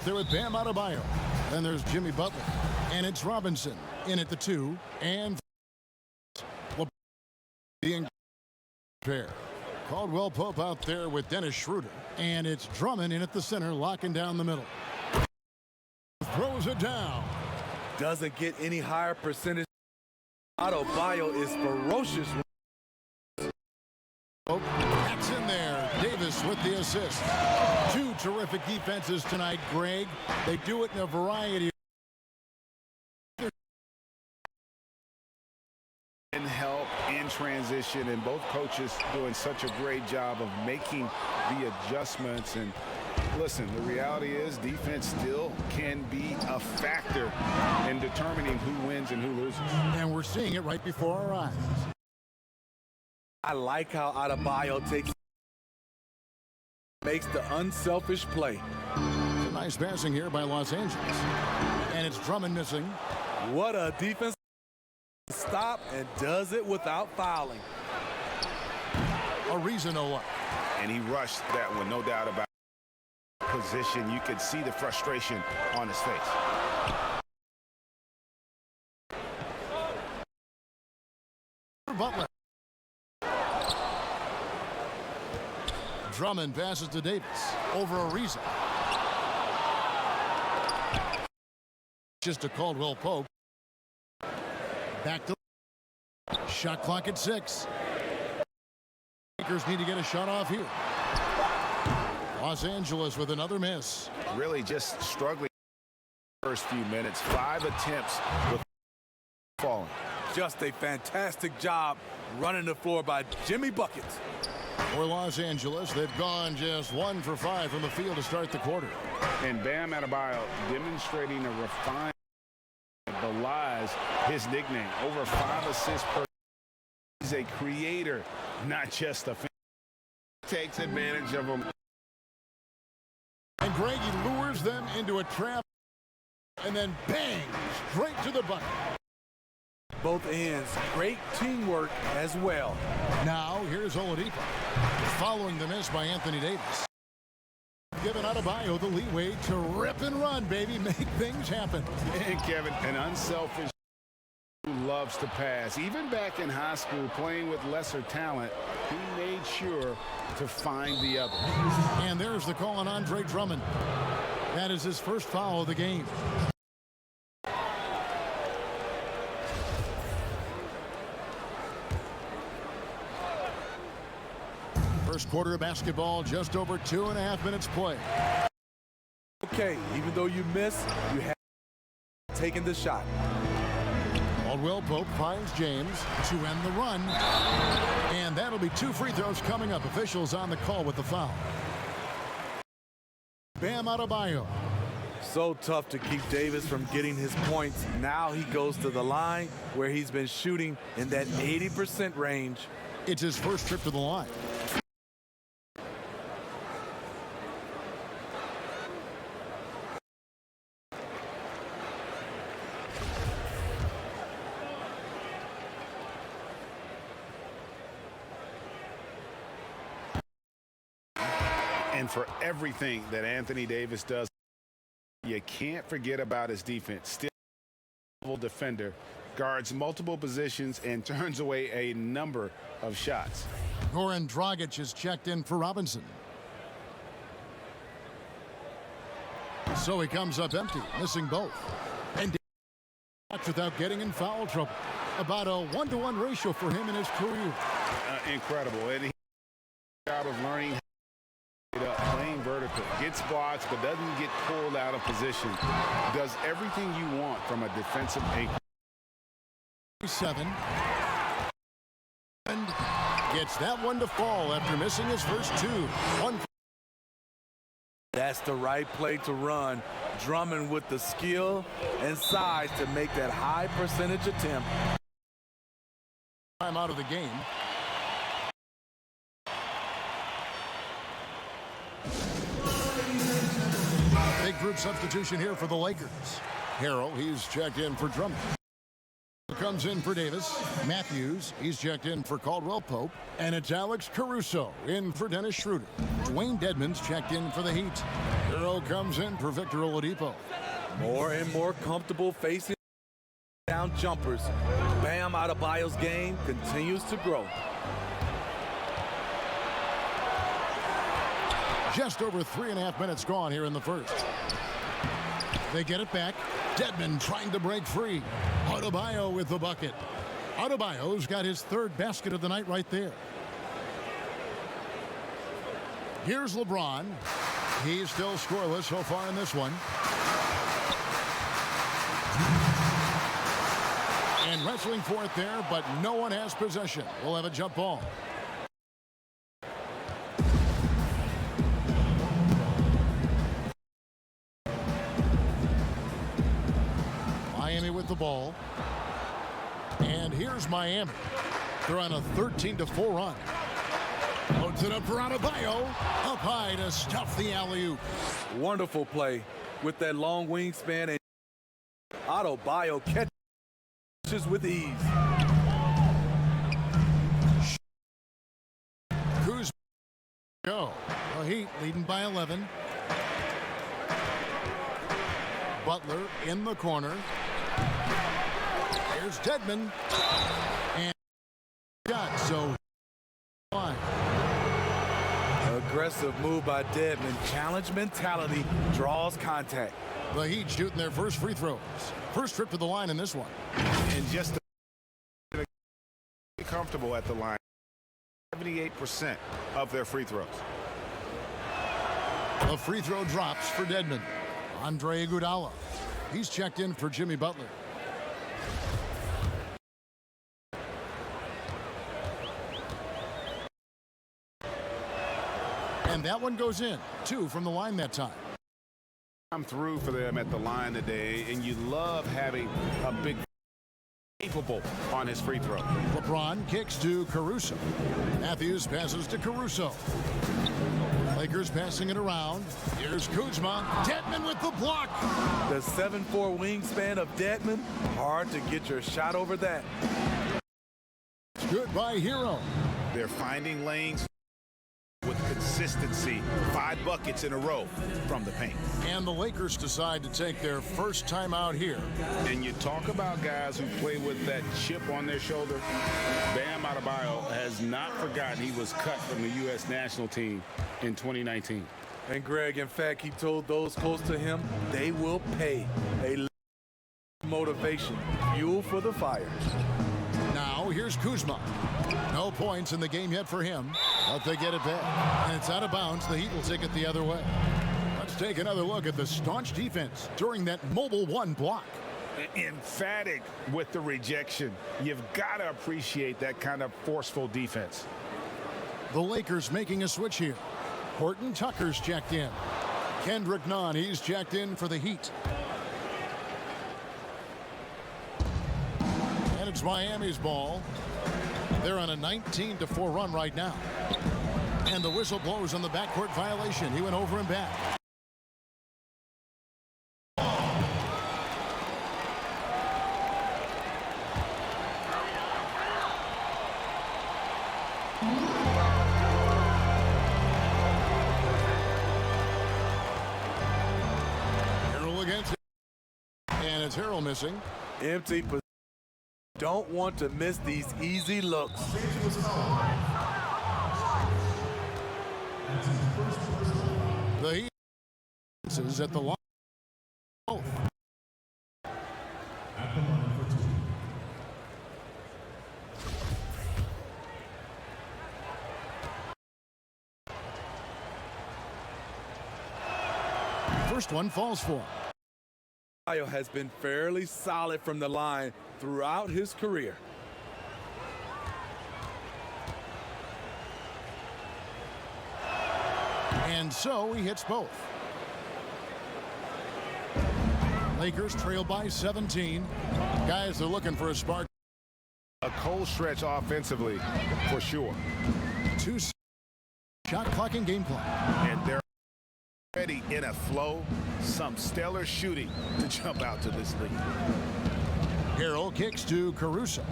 there with Bam Adebayo. Then there's Jimmy Butler. And it's Robinson in at the 2. And being pair. Caldwell Pope out there with Dennis Schroeder. And it's Drummond in at the center, locking down the middle. Throws it down. Doesn't get any higher percentage. Adebayo is ferocious. That's in there. Davis with the assist. 2 terrific defenses tonight, Greg. They do it in a variety of and help in transition, and both coaches doing such a great job of making the adjustments. And listen, the reality is defense still can be a factor in determining who wins and who loses. And we're seeing it right before our eyes. I like how Adebayo makes the unselfish play. It's a nice passing here by Los Angeles. And it's Drummond missing. What a defense. Stop and does it without fouling. Ariza no luck. And he rushed that one, no doubt about it. Position, you could see the frustration on his face. Butler. Drummond passes to Davis. Over Ariza. Just to Caldwell Pope. Back to shot clock at 6. Lakers need to get a shot off here. Los Angeles with another miss. Really just struggling first few minutes. 5 attempts with falling. Just a fantastic job running the floor by Jimmy Buckets. For Los Angeles, they've gone just 1 for 5 from the field to start the quarter. And Bam Adebayo demonstrating a refined belies his nickname. Over 5 assists per. He's a creator, not just a fan. Takes advantage of them. And Greg, he lures them into a trap and then bang, straight to the bucket. Both ends, great teamwork as well. Now here's Oladipo, following the miss by Anthony Davis. Giving Adebayo the leeway to rip and run, baby, make things happen. And Kevin, an unselfish who loves to pass. Even back in high school, playing with lesser talent, he made sure to find the other. And there's the call on Andre Drummond. That is his first foul of the game. First quarter of basketball, just over 2.5 minutes play. Okay, even though you miss, you have taken the shot. Caldwell Pope finds James to end the run. And that'll be 2 free throws coming up. Officials on the call with the foul. Bam Adebayo. So tough to keep Davis from getting his points. Now he goes to the line where he's been shooting in that 80% range. It's his first trip to the line. And for everything that Anthony Davis does, you can't forget about his defense. Still a defender, guards multiple positions, and turns away a number of shots. Goran Dragic is checked in for Robinson. So he comes up empty, missing both. And without getting in foul trouble. About a 1-to-1 ratio for him in his career. Incredible. And he's job of learning playing vertical, gets blocks but doesn't get pulled out of position, does everything you want from a defensive anchor. 7 and gets that one to fall after missing his first 2. That's the right play to run. Drummond with the skill and size to make that high percentage attempt. Time out of the game. Big group substitution here for the Lakers. Harrell, he's checked in for Drummond. Comes in for Davis. Matthews, he's checked in for Caldwell Pope. And it's Alex Caruso in for Dennis Schroeder. Dwayne Dedmon's checked in for the Heat. Arrow comes in for Victor Oladipo. More and more comfortable facing down jumpers. Bam Adebayo's game continues to grow. Just over 3.5 minutes gone here in the first. They get it back. Dedmon trying to break free. Adebayo with the bucket. Adebayo's got his third basket of the night right there. Here's LeBron. He's still scoreless so far in this one. And wrestling for it there, but no one has possession. We'll have a jump ball. Miami with the ball. And here's Miami. They're on a 13-4 run. Loads it up for Adebayo. Up high to stuff the alley-oop. Wonderful play with that long wingspan, and Adebayo catches with ease. Kuzma go. The Heat leading by 11. Butler in the corner. Here's Dedmon. And got so fine. Aggressive move by Dedmon. Challenge mentality draws contact. The Heat shooting their first free throws. First trip to the line in this one. And just to be comfortable at the line. 78% of their free throws. A free throw drops for Dedmon. Andre Iguodala. He's checked in for Jimmy Butler. And that one goes in. 2 from the line that time. I'm through for them at the line today, and you love having a big capable on his free throw. LeBron kicks to Caruso. Matthews passes to Caruso. Lakers passing it around. Here's Kuzma. Dedmon with the block. The 7'4" wingspan of Dedmon. Hard to get your shot over that. Good by Hero. They're finding lanes with consistency. 5 buckets in a row from the paint. And the Lakers decide to take their first time out here. And you talk about guys who play with that chip on their shoulder. Bam Adebayo has not forgotten he was cut from the U.S. national team in 2019. And Greg, in fact, he told those close to him they will pay. A motivation, fuel for the fire. Now here's Kuzma. No points in the game yet for him, but they get it back. And it's out of bounds. The Heat will take it the other way. Let's take another look at the staunch defense during that mobile 1 block. Emphatic with the rejection. You've got to appreciate that kind of forceful defense. The Lakers making a switch here. Horton Tucker's checked in. Kendrick Nunn, he's checked in for the Heat. And it's Miami's ball. They're on a 19-4 run right now. And the whistle blows on the backcourt violation. He went over and back. Harrell against it. And it's Harrell missing. Empty position. Don't want to miss these easy looks. The Heat is at the line. First one falls for him. Adebayo has been fairly solid from the line throughout his career. And so he hits both. Lakers trail by 17. Guys are looking for a spark. A cold stretch offensively, for sure. 2 shot clock and game clock. And they're already in a flow. Some stellar shooting to jump out to this lead. Harrell kicks to Caruso.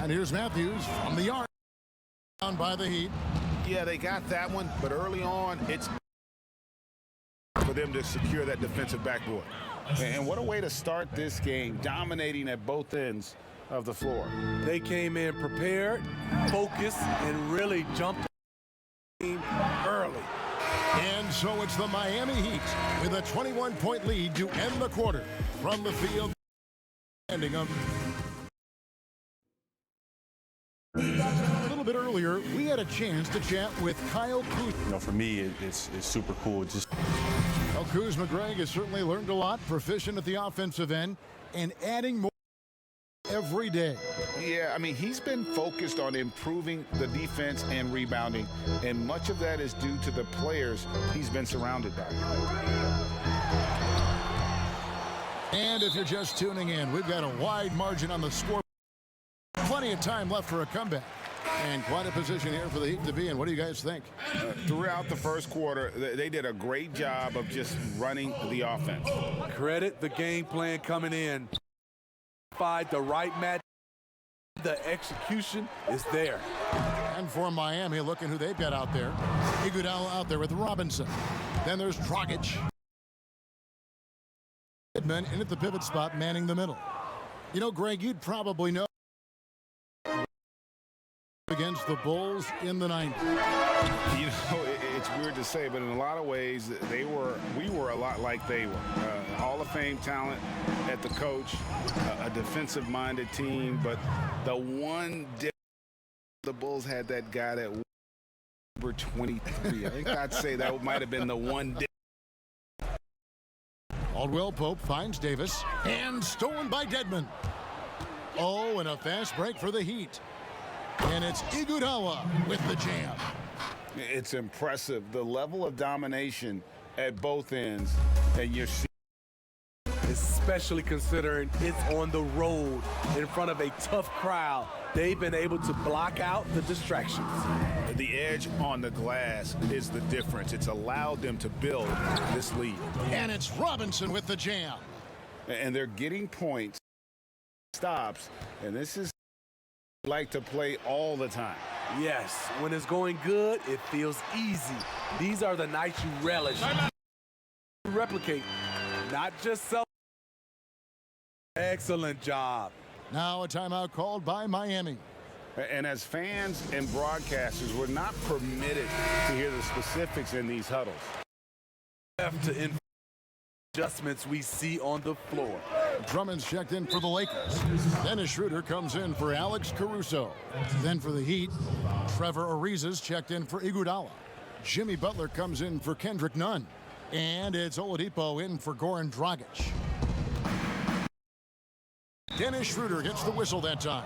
And here's Matthews from the arc. Down by the Heat. Yeah, they got that one, but early on, it's for them to secure that defensive backboard. And what a way to start this game, dominating at both ends of the floor. They came in prepared, focused, and really jumped the team early. And so it's the Miami Heat with a 21-point lead to end the quarter. From the field, ending them. A little bit earlier, we had a chance to chat with Kyle Kuzma. For me, it's super cool. Well, Kuzma, Greg, has certainly learned a lot, proficient at the offensive end, and adding more every day. Yeah, I mean, he's been focused on improving the defense and rebounding, and much of that is due to the players he's been surrounded by. And if you're just tuning in, we've got a wide margin on the score. Plenty of time left for a comeback. And quite a position here for the Heat to be in. What do you guys think? Throughout the first quarter, they did a great job of just running the offense. Credit the game plan coming in. Find the right match. The execution is there. And for Miami, looking who they've got out there. Iguodala out there with Robinson. Then there's Dragic. Edmond in at the pivot spot, manning the middle. You know, Greg, you'd probably know against the Bulls in the 90s. You know, it's weird to say, but in a lot of ways, we were a lot like they were. Hall of Fame talent at the coach, a defensive-minded team, but the one difference, the Bulls had that guy that number 23. I think I'd say that might have been the one difference. Caldwell Pope finds Davis, and stolen by Dedmon. Oh, and a fast break for the Heat. And it's Iguodala with the jam. It's impressive, the level of domination at both ends, and you're seeing. Especially considering it's on the road in front of a tough crowd. They've been able to block out the distractions. The edge on the glass is the difference. It's allowed them to build this lead. And it's Robinson with the jam. And they're getting points, stops, and this is like to play all the time. Yes, when it's going good, it feels easy. These are the nights you relish. Replicate, not just sell. Excellent job. Now a timeout called by Miami. And as fans and broadcasters, we're not permitted to hear the specifics in these huddles. To adjustments we see on the floor. Drummond's checked in for the Lakers. Dennis Schroeder comes in for Alex Caruso. Then for the Heat, Trevor Ariza's checked in for Iguodala. Jimmy Butler comes in for Kendrick Nunn. And it's Oladipo in for Goran Dragic. Dennis Schroeder gets the whistle that time.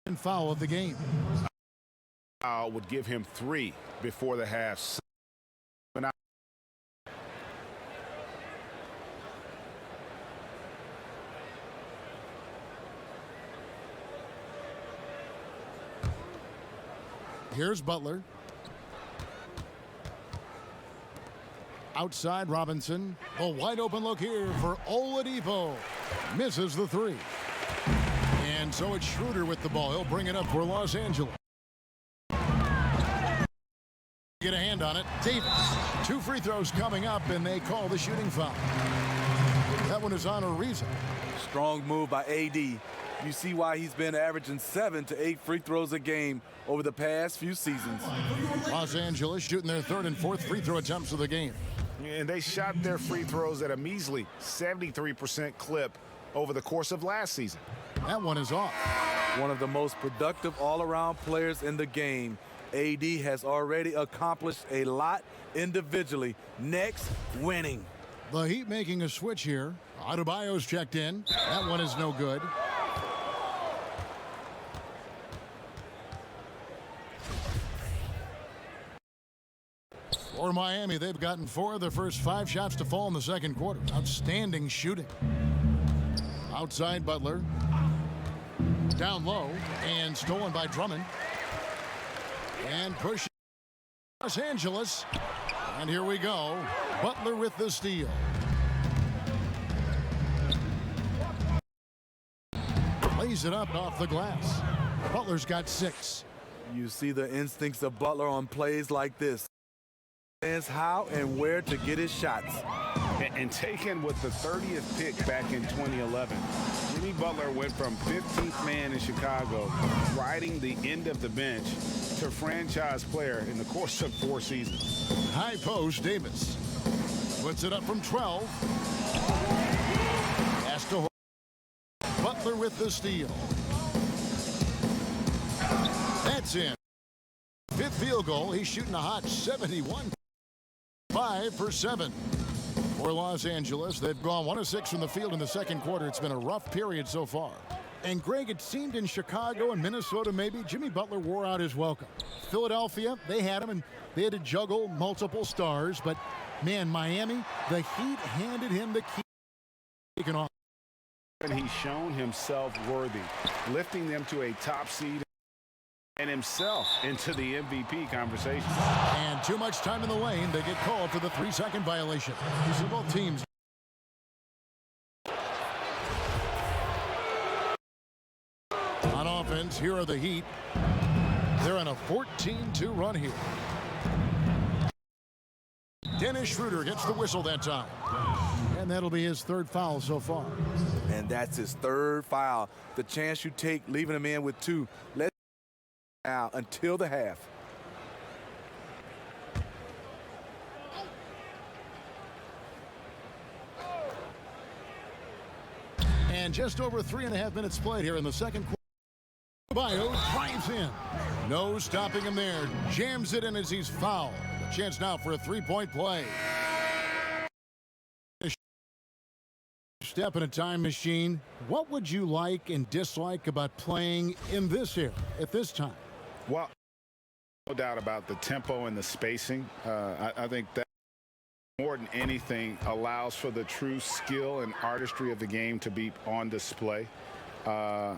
And foul of the game. Foul would give him 3 before the half. Here's Butler. Outside Robinson. A wide open look here for Oladipo. Misses the 3. And so it's Schroeder with the ball. He'll bring it up for Los Angeles. Get a hand on it. Davis. 2 free throws coming up, and they call the shooting foul. That one is on Ariza. Strong move by AD. You see why he's been averaging 7 to 8 free throws a game over the past few seasons. Los Angeles shooting their 3rd and 4th free throw attempts of the game. And they shot their free throws at a measly 73% clip over the course of last season. That one is off. One of the most productive all-around players in the game. AD has already accomplished a lot individually. Next, winning. The Heat making a switch here. Adebayo's checked in. That one is no good. For Miami, they've gotten 4 of their first 5 shots to fall in the second quarter. Outstanding shooting. Outside Butler. Down low and stolen by Drummond. And push Los Angeles. And here we go. Butler with the steal. Lays it up off the glass. Butler's got 6. You see the instincts of Butler on plays like this. Understands how and where to get his shots. And taken with the 30th pick back in 2011, Jimmy Butler went from 15th man in Chicago, riding the end of the bench, to franchise player in the course of 4 seasons. High post, Davis. Puts it up from 12. Has to hold. Butler with the steal. That's in. 5th field goal. He's shooting a hot 71. 5 for 7. For Los Angeles, they've gone 1 of 6 from the field in the second quarter. It's been a rough period so far. And Greg, it seemed in Chicago and Minnesota maybe, Jimmy Butler wore out his welcome. Philadelphia, they had him and they had to juggle multiple stars. But man, Miami, the Heat handed him the key. Taken off. And he's shown himself worthy, lifting them to a top seed and himself into the MVP conversation. And too much time in the lane. They get called for the 3-second violation. These are both teams. On offense, here are the Heat. They're on a 14-2 run here. Dennis Schroeder gets the whistle that time. And that'll be his 3rd foul so far. And that's his 3rd foul. The chance you take leaving him in with 2. Let's now until the half. And just over 3.5 minutes played here in the second quarter. Bio drives in. No stopping him there. Jams it in as he's fouled. A chance now for a 3-point play. Step in a time machine. What would you like and dislike about playing in this era at this time? Well, no doubt about the tempo and the spacing. I think that more than anything allows for the true skill and artistry of the game to be on display. I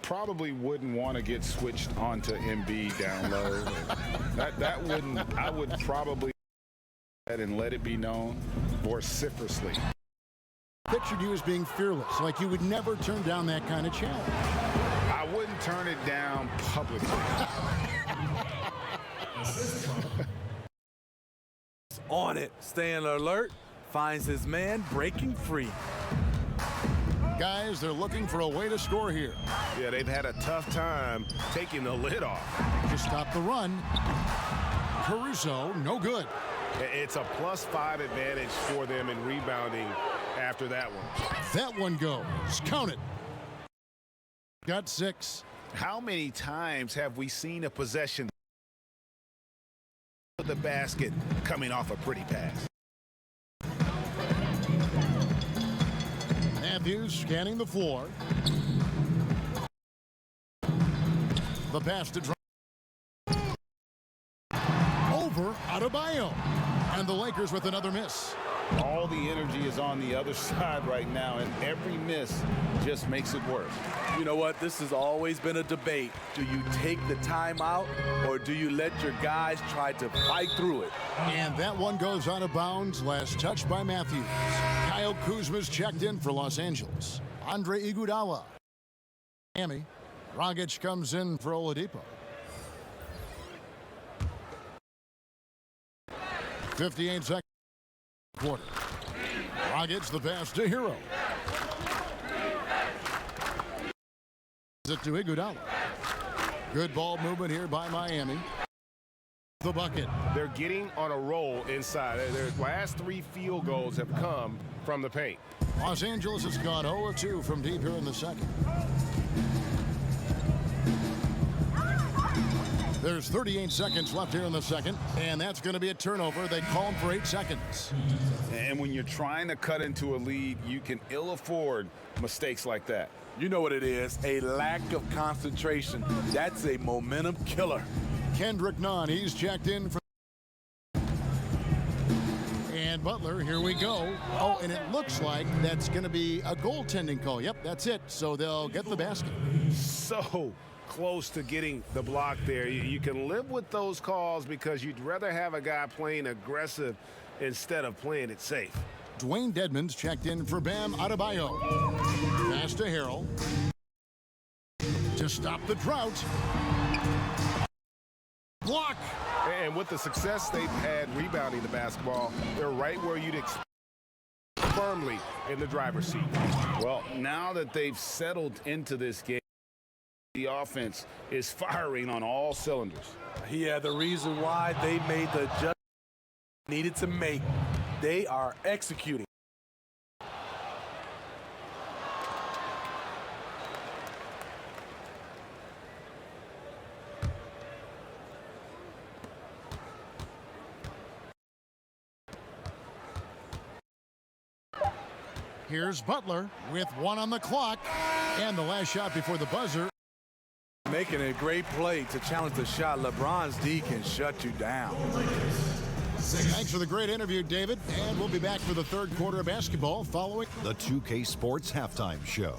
probably wouldn't want to get switched onto Embiid down low. that wouldn't. I would probably and let it be known vociferously. Pictured you as being fearless, like you would never turn down that kind of challenge. I wouldn't turn it down publicly. On it, staying alert, finds his man breaking free. Guys, they're looking for a way to score here. Yeah, they've had a tough time taking the lid off. To stop the run. Caruso, no good. It's a +5 advantage for them in rebounding after that one. That one goes. Count it. Got 6. How many times have we seen a possession of the basket coming off a pretty pass? Matthews scanning the floor. The pass to drive. Over Adebayo. And the Lakers with another miss. All the energy is on the other side right now, and every miss just makes it worse. You know what? This has always been a debate. Do you take the timeout or do you let your guys try to fight through it? And that one goes out of bounds. Last touch by Matthews. Kyle Kuzma's checked in for Los Angeles. Andre Iguodala. Miami. Dragic comes in for Oladipo. 58 seconds. Quarter. Dragic the pass to Hero. It to Iguodala. Good ball movement here by Miami. The bucket. They're getting on a roll inside. Their last 3 field goals have come from the paint. Los Angeles has gone 0 of 2 from deep here in the second. There's 38 seconds left here in the second, and that's going to be a turnover. They call him for 8 seconds. And when you're trying to cut into a lead, you can ill afford mistakes like that. You know what it is, a lack of concentration. That's a momentum killer. Kendrick Nunn, he's checked in for. And Butler, here we go. Oh, and it looks like that's going to be a goaltending call. Yep, that's it. So they'll get the basket. So close to getting the block there. You can live with those calls because you'd rather have a guy playing aggressive instead of playing it safe. Dwayne Dedmon's checked in for Bam Adebayo. Pass to Harrell. To stop the drought. Block. And with the success they've had rebounding the basketball, they're right where you'd expect, firmly in the driver's seat. Well, now that they've settled into this game, the offense is firing on all cylinders. Yeah, the reason why they made the adjustment needed to make, they are executing. Here's Butler with 1 on the clock. And the last shot before the buzzer. Making a great play to challenge the shot. LeBron's D can shut you down. Thanks for the great interview, David. And we'll be back for the third quarter of basketball following The 2K Sports Halftime Show.